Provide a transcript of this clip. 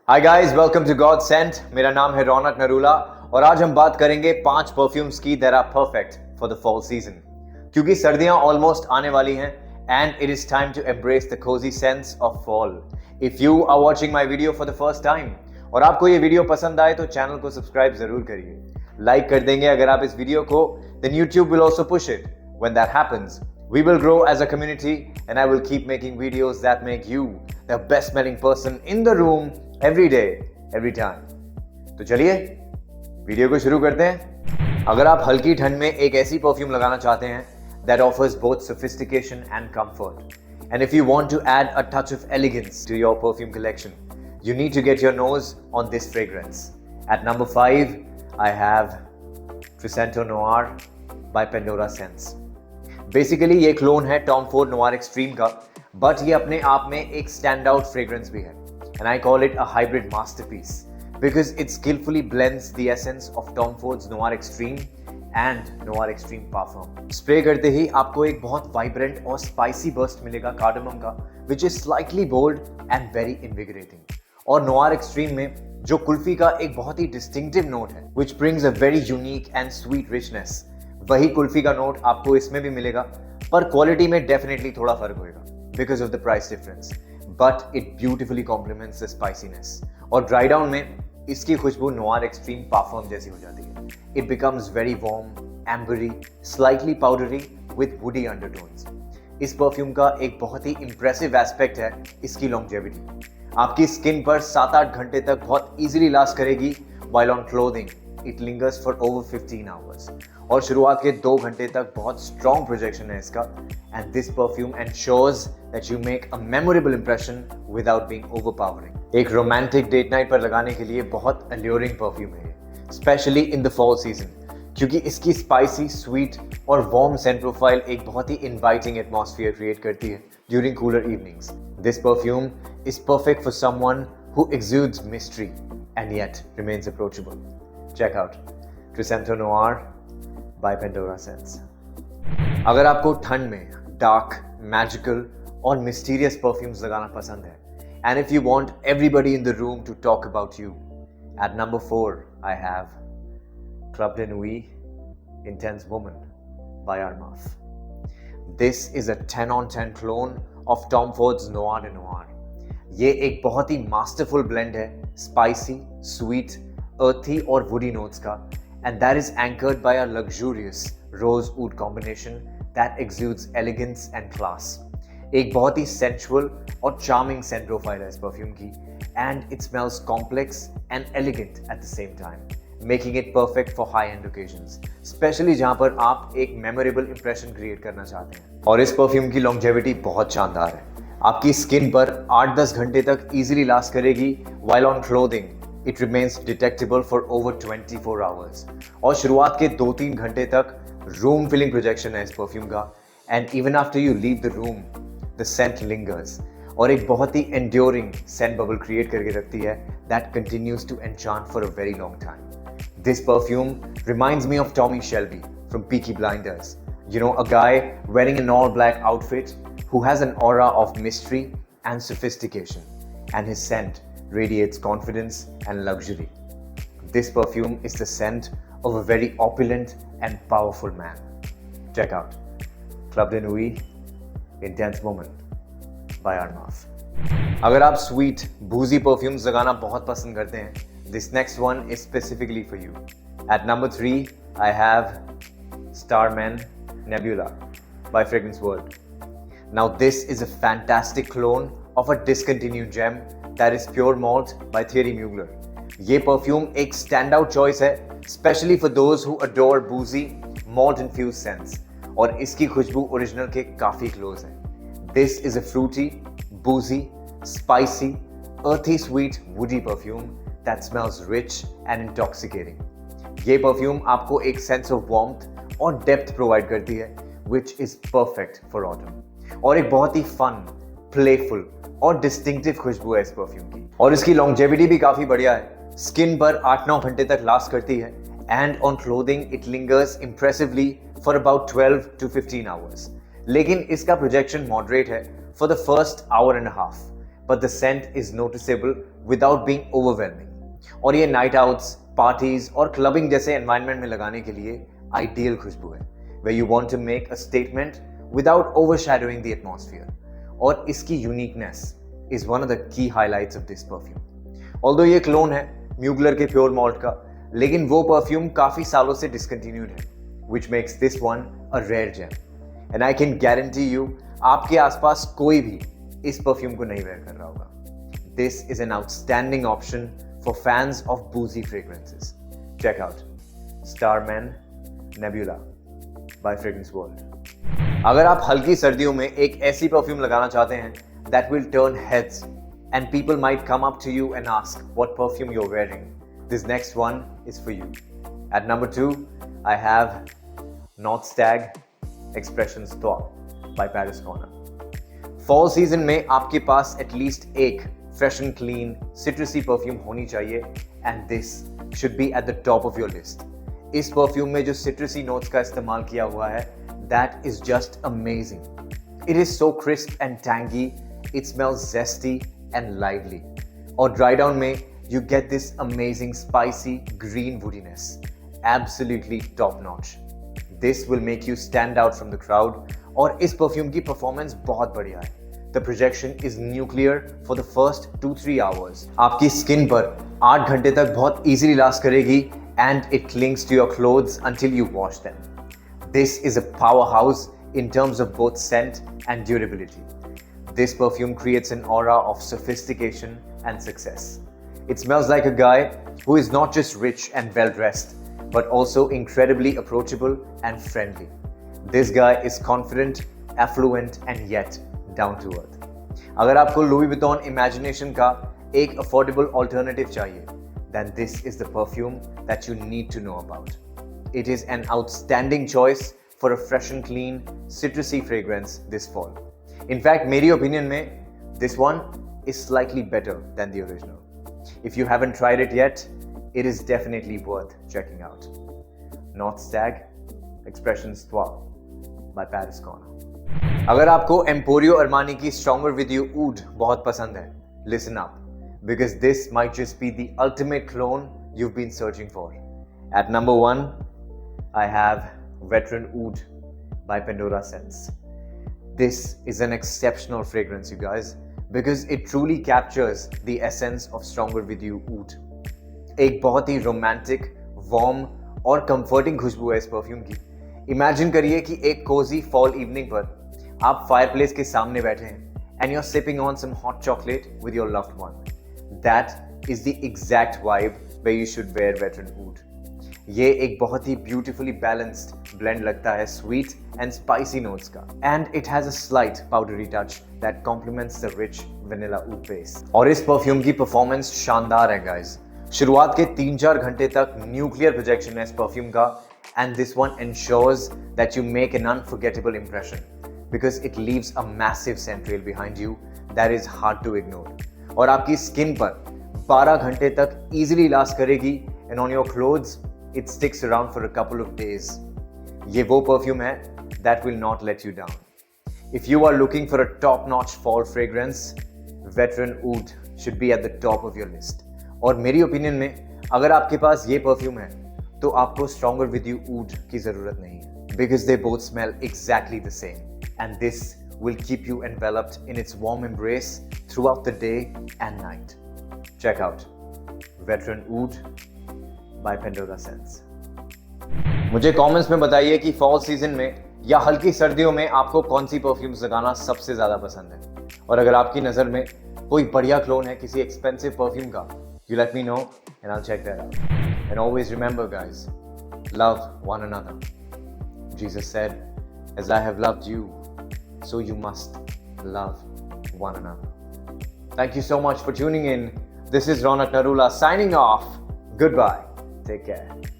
Hi guys, welcome to God scent. मेरा नाम है रौनक नरूला और आज हम बात करेंगे 5 परफ्यूम्स की that are perfect for the fall season. क्योंकि सर्दियां ऑलमोस्ट आने वाली हैं and it is time to embrace the cosy sense of fall. If you are watching my video for the first time और आपको ये वीडियो पसंद आए तो चैनल को सब्सक्राइब जरूर करिए, लाइक कर देंगे अगर आप इस वीडियो को, then YouTube will also push it. When that happens we will grow as a community and I will keep making videos that make you the best smelling person in the room every day, every time. तो चलिए video को शुरू करते हैं। अगर आप हल्की ठंड में एक ऐसी परफ्यूम लगाना चाहते हैं that offers both sophistication and comfort, and if you want to add a touch of elegance to your perfume collection, you need to get your nose on this fragrance. At number 5, I have Crescento Noir by Pandora Scents. Basically ये clone है Tom Ford Noir extreme का, but ये अपने आप में एक stand out fragrance भी है and I call it a hybrid masterpiece because it skilfully blends the essence of Tom Ford's Noir Extreme and Noir Extreme parfum. Spray करते ही आपको एक बहुत वाइब्रेंट और स्पाइसी बर्स्ट मिलेगा कार्डमम का, which is slightly bold and very invigorating. और Noir extreme में जो कुल्फी का एक बहुत ही डिस्टिंक्टिव नोट है which brings a very unique and sweet richness, वही कुल्फी का नोट आपको इसमें भी मिलेगा, पर क्वालिटी में डेफिनेटली थोड़ा फर्क होगा because of the price difference, but it beautifully complements the spiciness. और ड्राई डाउन में इसकी खुशबू नोवार एक्सट्रीम पार्फम जैसी हो जाती है। It becomes very warm, ambery, slightly powdery with woody undertones. इस परफ्यूम का एक बहुत ही इंप्रेसिव एस्पेक्ट है इसकी लॉन्जेविटी। आपकी स्किन पर 7-8 घंटे तक बहुत इजीली लास्ट करेगी, while on clothing it lingers for over 15 hours। और शुरुआत के 2 घंटे तक बहुत स्ट्रॉन्ग प्रोजेक्शन है इसका, and this perfume ensures that you make a memorable impression without being overpowering। एक रोमांटिक डेट नाइट पर लगाने के लिए बहुत alluring परफ्यूम है ये, specially in the fall season, क्योंकि इसकी स्पाइसी, स्वीट और वार्म सेंट प्रोफाइल एक बहुत ही इनवाइटिंग एटमॉस्फेयर क्रिएट करती है during cooler evenings. This perfume is perfect for someone who exudes mystery and yet remains approachable. Check out Crescento Noir by Pandora Scents. अगर आपको ठंड में dark, magical और mysterious perfumes लगाना पसंद है, and if you want everybody in the room to talk about you, at number 4 I have Club de Nuit Intense Woman by Armaf. This is a 10-on-10 clone of Tom Ford's Noir de Noir. ये एक बहुत ही masterful blend है spicy, sweet, earthy और woody notes का, and that is anchored by a luxurious rosewood combination that exudes elegance and class. एक बहुत ही सेंचुअल और चार्मिंग सेंट प्रोफाइल है इस परफ्यूम की, and it smells complex and elegant at the same time, making it perfect for high end occasions, especially जहां पर आप एक मेमोरेबल इंप्रेशन क्रिएट करना चाहते हैं। और इस परफ्यूम की लॉन्जेविटी बहुत शानदार है, आपकी स्किन पर 8-10 घंटे तक इजीली लास्ट करेगी, while on clothing it remains detectable for over 24 hours। और शुरुआत के 2-3 घंटे तक रूम फिलिंग प्रोजेक्शन है इस परफ्यूम का, and even after you leave the room the scent lingers और एक बहुत ही एंड्योरिंग सेंट बबल क्रिएट करके रखती है that continues to enchant for a very long time. This perfume reminds me of Tommy Shelby from Peaky Blinders, you know, a guy wearing an all black outfit who has an aura of mystery and sophistication, and his scent radiates confidence and luxury. This perfume is the scent of a very opulent and powerful man. Check out Club de Nuit Intense Woman by Armaf. अगर आप sweet, boozy perfumes लगाना बहुत पसंद करते हैं, this next one is specifically for you. At number 3, I have Starman Nebula by Fragrance World. Now this is a fantastic clone of a discontinued gem that is Pure Malt by Thierry Mugler. ये perfume एक stand out choice है, specially for those who adore बूजी malt infuse sense, और इसकी खुशबू original के काफी close है। This is a Frooti, बूजी, spicy, earthy sweet woody perfume that smells rich and intoxicating. ये परफ्यूम आपको एक सेंस ऑफ वार्मथ और डेप्थ प्रोवाइड करती है which is perfect for autumn। और एक बहुत ही फन, प्लेफुल और डिस्टिंक्टिव खुशबू है इस परफ्यूम की, और इसकी लॉन्जेविटी भी काफी बढ़िया है। स्किन पर 8-9 घंटे तक लास्ट करती है, and on clothing it lingers impressively for about 12 to 15 hours. लेकिन इसका प्रोजेक्शन मॉडरेट है for the first hour and half, but the scent is noticeable without being overwhelming. और ये नाइट आउट्स, पार्टीज और क्लबिंग जैसे environment में लगाने के लिए आइडियल खुशबू है, where you want to make a statement without overshadowing the atmosphere. और इसकी uniqueness is one of the key highlights of this perfume. Although ये क्लोन है म्यूगलर के प्योर मॉल्ट का, लेकिन वो परफ्यूम काफी सालों से डिसकंटिन्यूड है, which makes this one a rare gem. And I can guarantee you, आपके आसपास कोई भी इस परफ्यूम को नहीं वेयर कर रहा होगा. This is an outstanding option for fans of boozy fragrances. Check out Starman Nebula by Fragrance World. अगर आप हल्की सर्दियों में एक ऐसी परफ्यूम लगाना चाहते हैं that will turn heads and people might come up to you and ask what perfume you're wearing, this next one is for you. At number 2, I have North Stag Expressions Thought by Paris Corner. Fall season में आपके पास at least एक fresh and clean citrusy perfume होनी चाहिए, and this should be at the top of your list. इस perfume में जो citrusy notes का इस्तेमाल किया हुआ है, that is just amazing. It is so crisp and tangy, it smells zesty and lively. और dry down में you get this amazing spicy green woodiness. Absolutely top notch. This will make you stand out from the crowd. और इस perfume की performance बहुत बढ़िया है. The projection is nuclear for the first 2-3 hours. आपकी skin पर 8 घंटे तक बहुत easily last करेगी and it clings to your clothes until you wash them. This is a powerhouse in terms of both scent and durability. This perfume creates an aura of sophistication and success. It smells like a guy who is not just rich and well-dressed, but also incredibly approachable and friendly. This guy is confident, affluent, and yet down to earth. अगर आपको Louis Vuitton Imagination का एक affordable alternative चाहिए, then this is the perfume that you need to know about. It is an outstanding choice for a fresh and clean, citrusy fragrance this fall. In fact, मेरी opinion में, this one is slightly better than the original. If you haven't tried it yet, it is definitely worth checking out. North Stag Expressions Trois by Paris Corner. अगर आपको Emporio Armani की Stronger With You Oud बहुत पसंद है, listen up, because this might just be the ultimate clone you've been searching for. At number 1, I have Veteran Oud by Pandora Scents. This is an exceptional fragrance, you guys, because it truly captures the essence of Stronger With You Oud. एक बहुत ही romantic, warm और comforting खुशबू है इस perfume की. Imagine करिए कि एक cozy fall evening पर आप fireplace के सामने बैठे हैं and you're sipping on some hot chocolate with your loved one. That is the exact vibe where you should wear Veteran Oud. ये एक बहुत ही beautifully balanced blend लगता है sweet and spicy notes का, and it has a slight powdery touch that complements the rich vanilla oud base. और इस perfume की performance शानदार है guys. शुरुआत के 3-4 घंटे तक न्यूक्लियर प्रोजेक्शन है इस परफ्यूम का, and this one ensures that you make an unforgettable impression because it leaves a massive scent trail behind you that is hard to ignore. और आपकी स्किन पर 12 घंटे तक easily last करेगी, and on your clothes it sticks around for a couple of days. ये वो perfume है that will not let you down. If you are looking for a top-notch fall fragrance, Veteran Oud should be at the top of your list. और मेरी opinion में अगर आपके पास ये perfume है तो आपको Stronger With You Oud की जरूरत नहीं है, because they both smell exactly the same, and this will keep you enveloped in its warm embrace throughout the day and night. Check out Veteran Oud by Pandora Scents. मुझे comments में बताइए कि fall season में या हल्की सर्दियों में आपको कौन सी परफ्यूम्स लगाना सबसे ज्यादा पसंद है, और अगर आपकी नजर में कोई बढ़िया क्लोन है किसी एक्सपेंसिव परफ्यूम का, you let me know and I'll check that out. And always remember guys, love one another. Jesus said, as I have loved you, so you must love one another. Thank you so much for tuning in. This is Ronak Narula signing off. Goodbye. Take care.